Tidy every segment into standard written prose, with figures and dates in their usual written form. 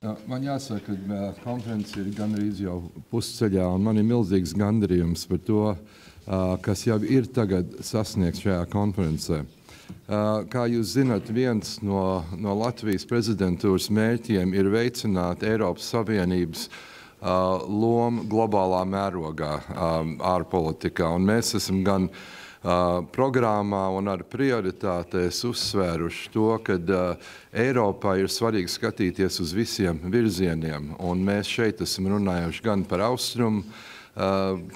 Man jāsaka, ka konference ir gandrīz jau pusceļā, un man ir milzīgs gandarījums par to, kas jau ir tagad sasniegts šajā konferencē. Kā jūs zināt, viens no Latvijas prezidentūras mērķiem ir veicināt Eiropas Savienības lomu globālā mērogā ārpolitikā, un mēs esam gan programmā un ar prioritātēs uzsvēruši to, ka Eiropā ir svarīgi skatīties uz visiem virzieniem. Un mēs šeit esam runājuši gan par austrumu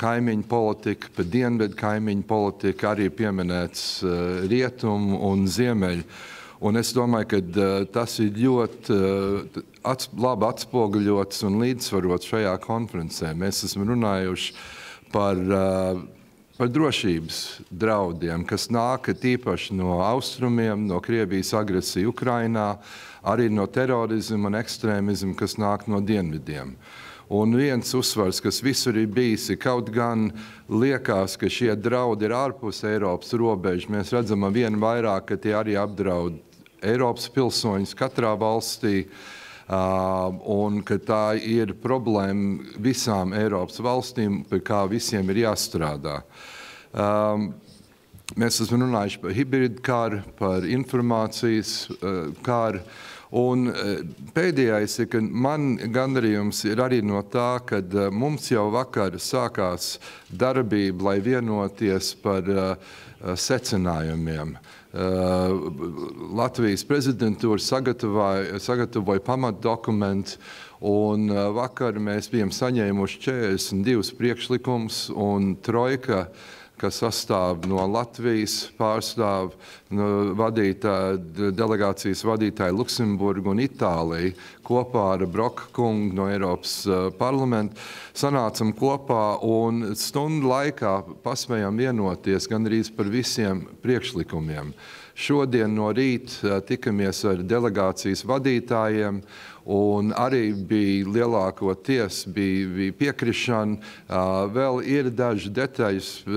kaimiņu politiku, par dienvidu kaimiņu politiku, arī pieminēts rietumu un ziemeļu. Un es domāju, ka tas ir ļoti labi atspoguļots un līdzsvarots šajā konferencē. Mēs esam runājuši par drošības draudiem, kas nāk tīpaši no austrumiem, no Krievijas agresija Ukrainā, arī no terorisma un ekstrēmisma, kas nāk no dienvidiem. Un viens uzsvars, kas visur ir bijis, ir kaut gan liekas, ka šie draudi ir ārpus Eiropas robežu. Mēs redzam vien vairāk, ka tie arī apdraud Eiropas pilsoņus katrā valstī, un ka tā ir problēma visām Eiropas valstīm, pie kā visiem ir jāstrādā. Mēs esam runājuši par hibrīdu karu, par informācijas karu, un pēdējais ir, ka man gandarījums ir arī no tā, ka mums jau vakar sākās darbība, lai vienoties par secinājumiem. Latvijas prezidentūra sagatavoja pamatdokumentu, un vakar mēs bijām saņēmuši 42 priekšlikumus, un trojka, kas sastāv no Latvijas pārstāv, delegācijas vadītāja Luksemburgu un Itāliju, kopā ar Broka kungu no Eiropas parlamenta, sanācam kopā un stundu laikā paspējām vienoties gandrīz par visiem priekšlikumiem. Šodien no rīta tikamies ar delegācijas vadītājiem, un arī bija lielākoties bija piekrišana. Vēl ir daži detaļas,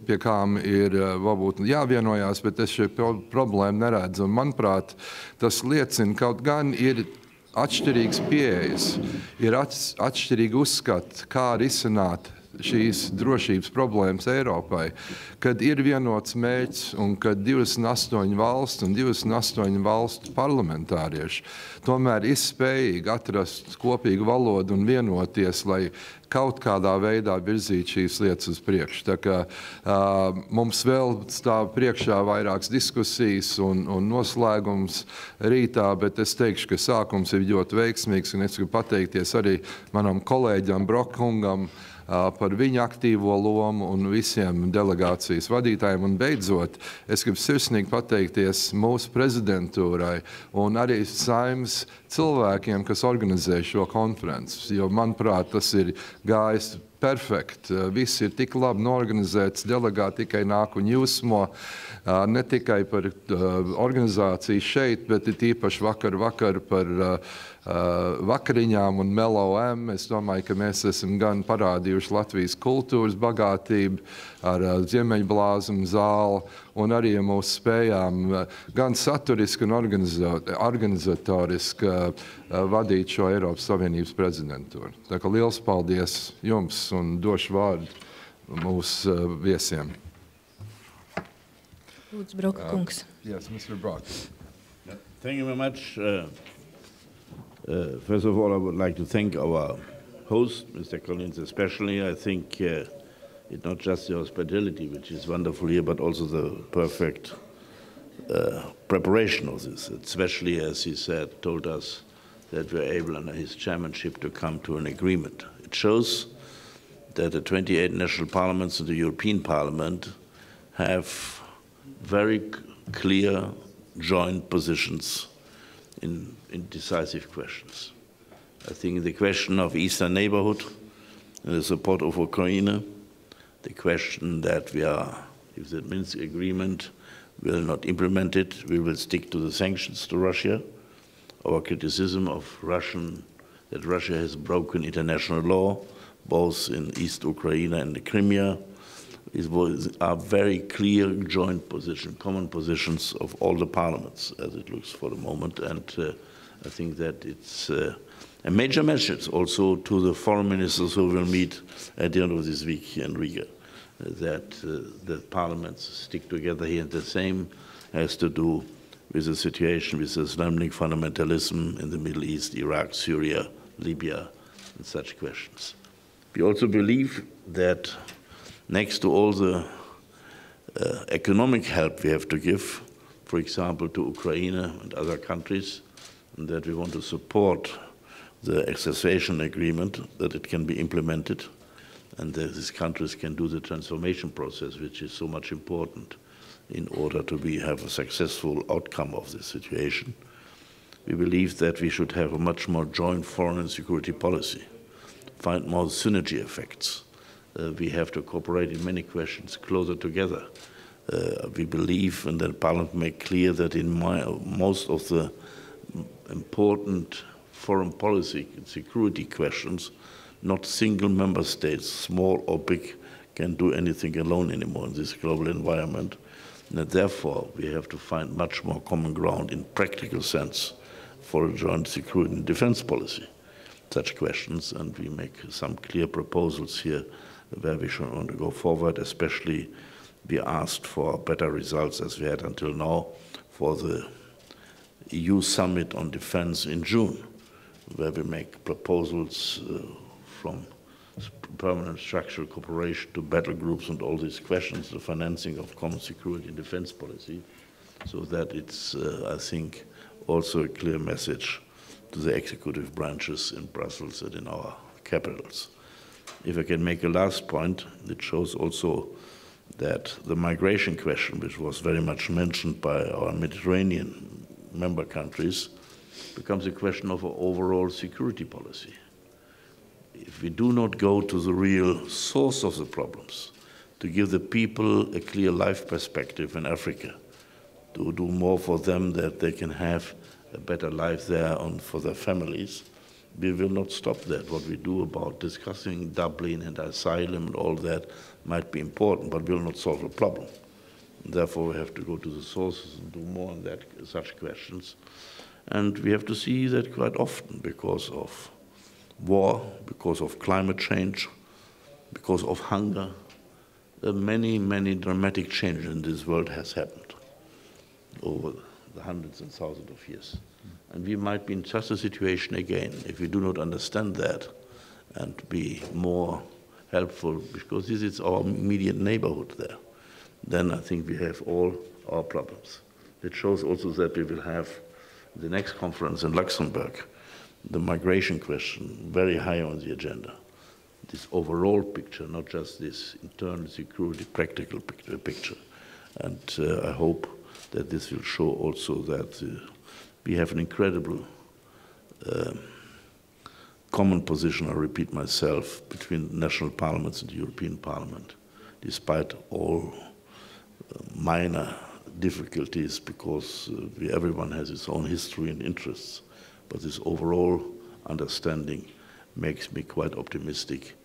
pie kām ir varbūt jāvienojās, bet es šeit problēmu neredzu. Un, manuprāt, tas liecina, kaut gan ir atšķirīgas pieejas, ir atšķirīgi uzskati, kā risināt šīs drošības problēmas Eiropai, kad ir vienots mērķis un kad 28 valsts un 28 valstu parlamentārieši tomēr ir spējīgi atrast kopīgu valodu un vienoties, lai kaut kādā veidā virzīt šīs lietas uz priekšu. Tā kā mums vēl stāv priekšā vairākas diskusijas un noslēgums rītā, bet es teikšu, ka sākums ir ļoti veiksmīgs, un es gribu pateikties arī manam kolēģam Brokungam par viņa aktīvo lomu un visiem delegācijas vadītājiem. Un beidzot, es gribu sirsnīgi pateikties mūsu prezidentūrai un arī Saeimas cilvēkiem, kas organizē šo konferenci, jo, manuprāt, tas ir gājis perfekti. Viss ir tik labi norganizēts, delegāti tikai nāk un jūsmo, ne tikai par organizāciju šeit, bet ir tīpaši vakar par vakariņām un melojām. Es domāju, ka mēs esam gan parādījuši Latvijas kultūras bagātību ar ziemeļblāzumu zāli, un arī mūsu spējām gan saturiski un organizatoriski vadīt šo Eiropas Savienības prezidentūru. Tā kā liels paldies jums un došu vārdu mūsu viesiem. Lūdzu, Broka kungs. Yes, Mr. Brock. Thank you very much. First of all, I would like to thank our host, Mr. Collins, especially. I think it's not just the hospitality, which is wonderful here, but also the perfect preparation of this, especially, as he said, told us that we're able under his chairmanship to come to an agreement. It shows that the 28 national parliaments and the European Parliament have very clear joint positions in decisive questions. I think the question of Eastern neighborhood, the support of Ukraine, the question that we are, if the Minsk agreement will not implement it, we will stick to the sanctions to Russia. Our criticism of that Russia has broken international law, both in East Ukraine and the Crimea, are very clear joint positions, common positions of all the parliaments, as it looks for the moment. And I think that it's a major message also to the foreign ministers who will meet at the end of this week here in Riga, that the parliaments stick together here. And the same has to do with the situation with Islamic fundamentalism in the Middle East, Iraq, Syria, Libya, and such questions. We also believe that next to all the economic help we have to give, for example, to Ukraine and other countries, and that we want to support the accession agreement, that it can be implemented, and that these countries can do the transformation process, which is so much important in order to have a successful outcome of this situation. We believe that we should have a much more joint foreign and security policy, find more synergy effects. We have to cooperate in many questions closer together. We believe, and that Parliament made clear, that in most of the important foreign policy and security questions, not single member states, small or big, can do anything alone anymore in this global environment. And that therefore, we have to find much more common ground in practical sense for a joint security and defense policy, such questions. And we make some clear proposals here where we should want to go forward, especially we asked for better results as we had until now for the EU summit on defense in June, where we make proposals from permanent structural cooperation to battle groups and all these questions, the financing of common security and defense policy, so that it's, I think, also a clear message to the executive branches in Brussels and in our capitals. If I can make a last point, it shows also that the migration question, which was very much mentioned by our Mediterranean member countries, becomes a question of an overall security policy. If we do not go to the real source of the problems, to give the people a clear life perspective in Africa, to do more for them that they can have a better life there and for their families, we will not stop that. What we do about discussing Dublin and asylum and all that might be important, but will not solve the problem. And therefore, we have to go to the sources and do more on that, such questions. And we have to see that quite often because of war, because of climate change, because of hunger. Many, many dramatic changes in this world has happened over the hundreds and thousands of years. And we might be in such a situation again if we do not understand that and be more helpful, because this is our immediate neighborhood there. Then I think we have all our problems. It shows also that we will have the next conference in Luxembourg, the migration question very high on the agenda. This overall picture, not just this internal security practical picture. And I hope that this will show also that we have an incredible common position, I repeat myself, between national parliaments and the European Parliament, despite all minor difficulties, because everyone has its own history and interests. But this overall understanding makes me quite optimistic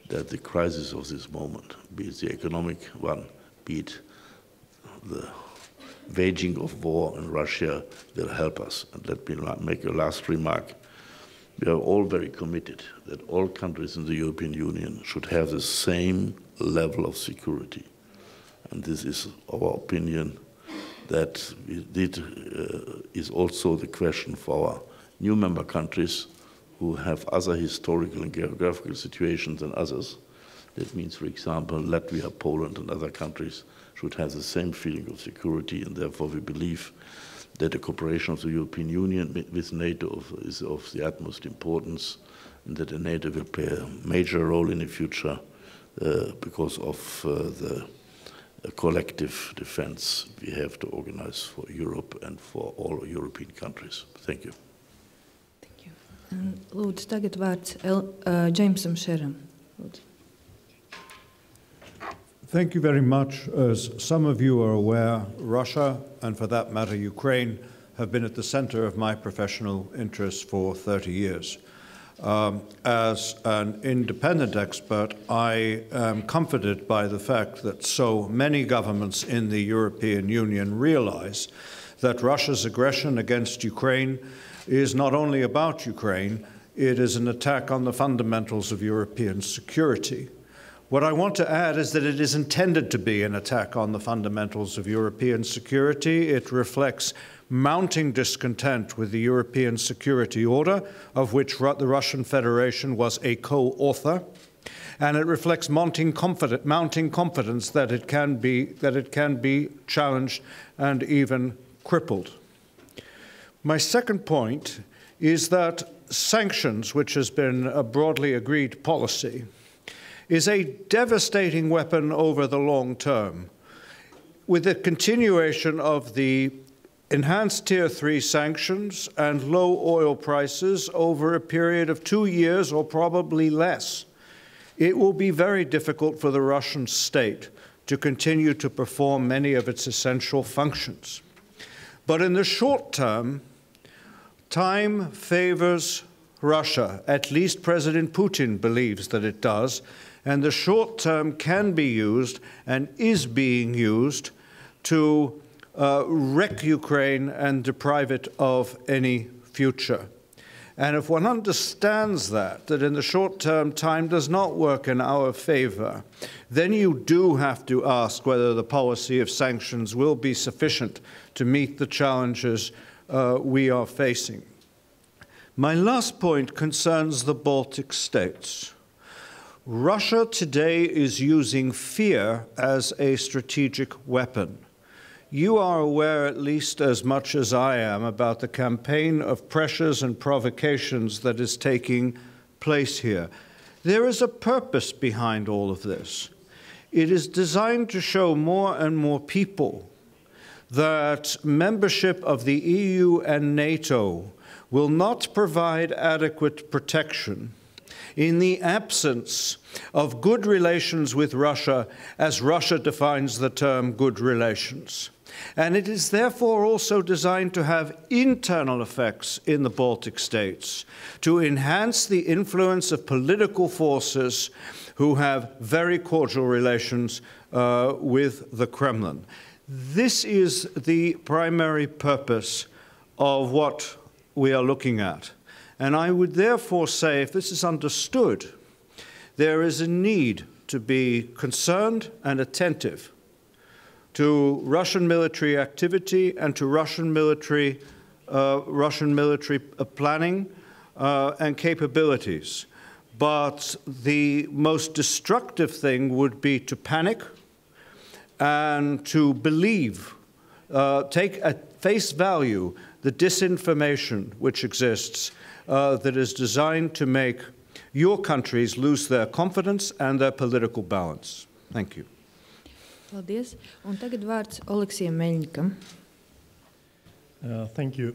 that the crisis of this moment, be it the economic one, be it the waging of war in Russia, will help us. And let me make a last remark. We are all very committed that all countries in the European Union should have the same level of security. And this is our opinion, that is also the question for our new member countries who have other historical and geographical situations than others. That means, for example, Latvia, Poland, and other countries should have the same feeling of security, and therefore we believe that the cooperation of the European Union with NATO is of the utmost importance, and that the NATO will play a major role in the future because of the collective defense we have to organize for Europe and for all European countries. Thank you. Thank you. Lūdzu, tagad vārds Jamesam Sheram. Lūdzu. Thank you very much. As some of you are aware, Russia, and for that matter, Ukraine, have been at the center of my professional interests for 30 years. As an independent expert, I am comforted by the fact that so many governments in the European Union realize that Russia's aggression against Ukraine is not only about Ukraine, It is an attack on the fundamentals of European security. What I want to add is that it is intended to be an attack on the fundamentals of European security. It reflects mounting discontent with the European security order, of which the Russian Federation was a co-author, and it reflects mounting confidence that it can be challenged and even crippled. My second point is that sanctions, which has been a broadly agreed policy, is a devastating weapon over the long term. With the continuation of the enhanced Tier 3 sanctions and low oil prices over a period of 2 years or probably less, it will be very difficult for the Russian state to continue to perform many of its essential functions. But in the short term, time favors Russia. At least President Putin believes that it does. And the short term can be used and is being used to wreck Ukraine and deprive it of any future. And if one understands that in the short term time does not work in our favor, then you do have to ask whether the policy of sanctions will be sufficient to meet the challenges we are facing. My last point concerns the Baltic states. Russia today is using fear as a strategic weapon. You are aware, at least as much as I am, about the campaign of pressures and provocations that is taking place here. There is a purpose behind all of this. It is designed to show more and more people that membership of the EU and NATO will not provide adequate protection in the absence of good relations with Russia, as Russia defines the term good relations. And it is therefore also designed to have internal effects in the Baltic states, to enhance the influence of political forces who have very cordial relations with the Kremlin. This is the primary purpose of what we are looking at. And I would therefore say, if this is understood, there is a need to be concerned and attentive to Russian military activity and to Russian military planning and capabilities. But the most destructive thing would be to panic and to believe, take at face value the disinformation which exists that is designed to make your countries lose their confidence and their political balance. Thank you. Paldies. Un tagad vārds Oleksijam Meļņikam. Thank you.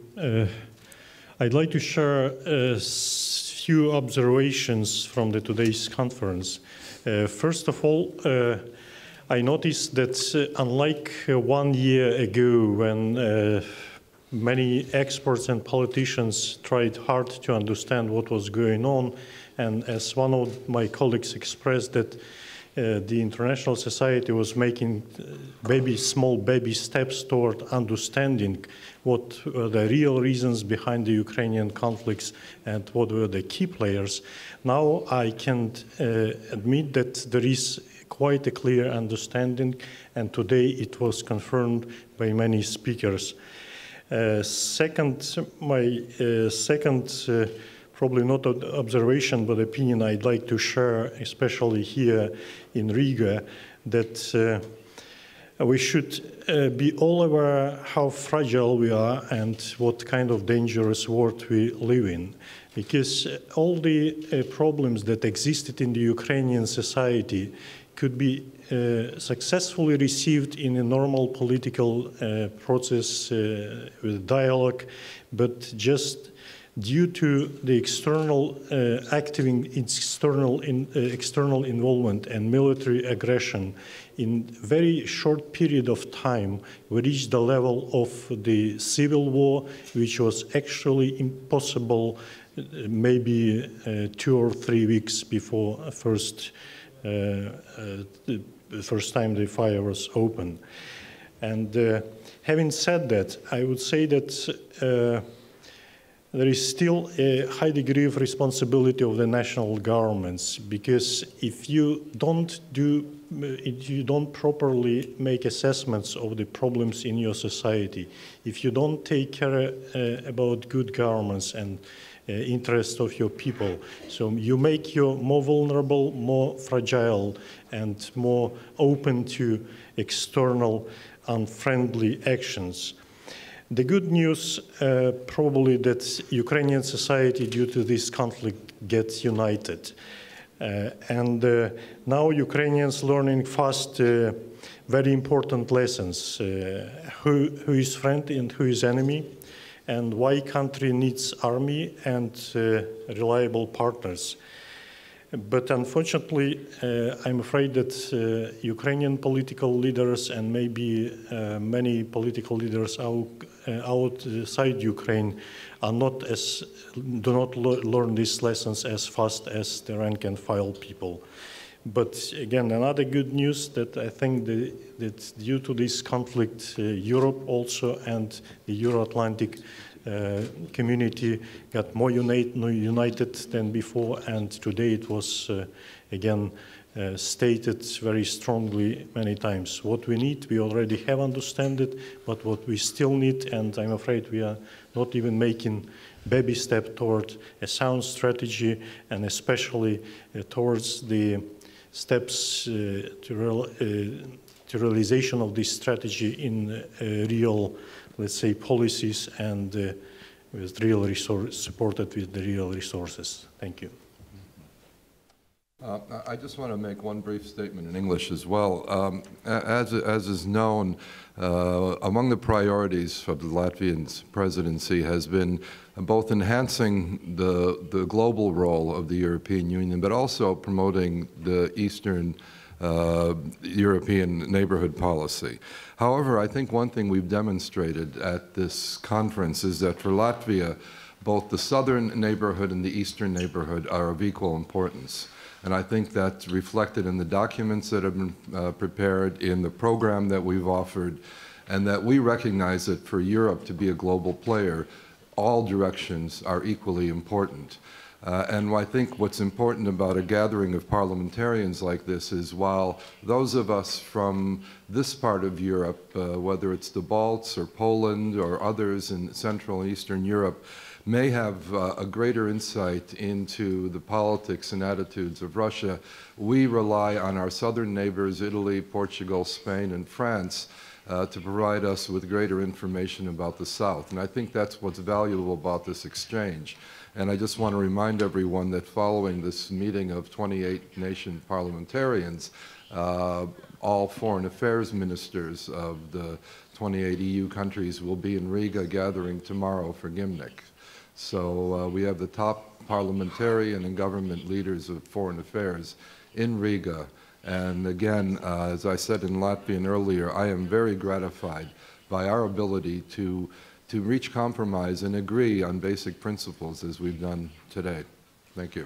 I'd like to share a few observations from today's conference. First of all, I noticed that unlike 1 year ago when many experts and politicians tried hard to understand what was going on, and as one of my colleagues expressed that the international society was making small baby steps toward understanding what were the real reasons behind the Ukrainian conflicts and what were the key players. Now I can admit that there is quite a clear understanding, and today it was confirmed by many speakers. Second, my second probably not an observation, but opinion I'd like to share, especially here in Riga, that we should be all aware how fragile we are and what kind of dangerous world we live in. Because all the problems that existed in the Ukrainian society could be successfully received in a normal political process with dialogue, but just due to the external external involvement and military aggression, in very short period of time, we reached the level of the civil war, which was actually impossible maybe 2 or 3 weeks before the first time the fire was opened. And having said that, I would say that there is still a high degree of responsibility of the national governments, because if you don't properly make assessments of the problems in your society, if you don't take care about good governance and interest of your people, so you make you more vulnerable, more fragile, and more open to external unfriendly actions. The good news probably that Ukrainian society due to this conflict gets united. Now Ukrainians learning fast very important lessons, who is friend and who is enemy, and why country needs army and reliable partners. But unfortunately, I'm afraid that Ukrainian political leaders and maybe many political leaders outside Ukraine do not learn these lessons as fast as the rank and file people. But again, another good news that I think that due to this conflict, Europe also and the Euro-Atlantic community got more united than before, and today it was again stated very strongly many times. What we need, we already have understood it, but what we still need, and I'm afraid we are not even making baby step toward a sound strategy, and especially towards the steps to realization of this strategy in real, let's say, policies and with real supported with the real resources. Thank you. I just want to make one brief statement in English as well. As is known, among the priorities of the Latvian presidency has been both enhancing the global role of the European Union, but also promoting the Eastern European neighborhood policy. However, I think one thing we've demonstrated at this conference is that for Latvia, both the southern neighborhood and the eastern neighborhood are of equal importance. And I think that's reflected in the documents that have been prepared, in the program that we've offered, and that we recognize that for Europe to be a global player, all directions are equally important. And I think what's important about a gathering of parliamentarians like this is, while those of us from this part of Europe, whether it's the Balts or Poland or others in Central and Eastern Europe, may have a greater insight into the politics and attitudes of Russia, we rely on our southern neighbors, Italy, Portugal, Spain, and France, to provide us with greater information about the South. And I think that's what's valuable about this exchange. And I just want to remind everyone that following this meeting of 28 nation parliamentarians, all foreign affairs ministers of the 28 EU countries will be in Riga gathering tomorrow for Gimnik. So we have the top parliamentarian and government leaders of foreign affairs in Riga. And again, as I said in Latvian earlier, I am very gratified by our ability to reach compromise and agree on basic principles as we've done today. Thank you.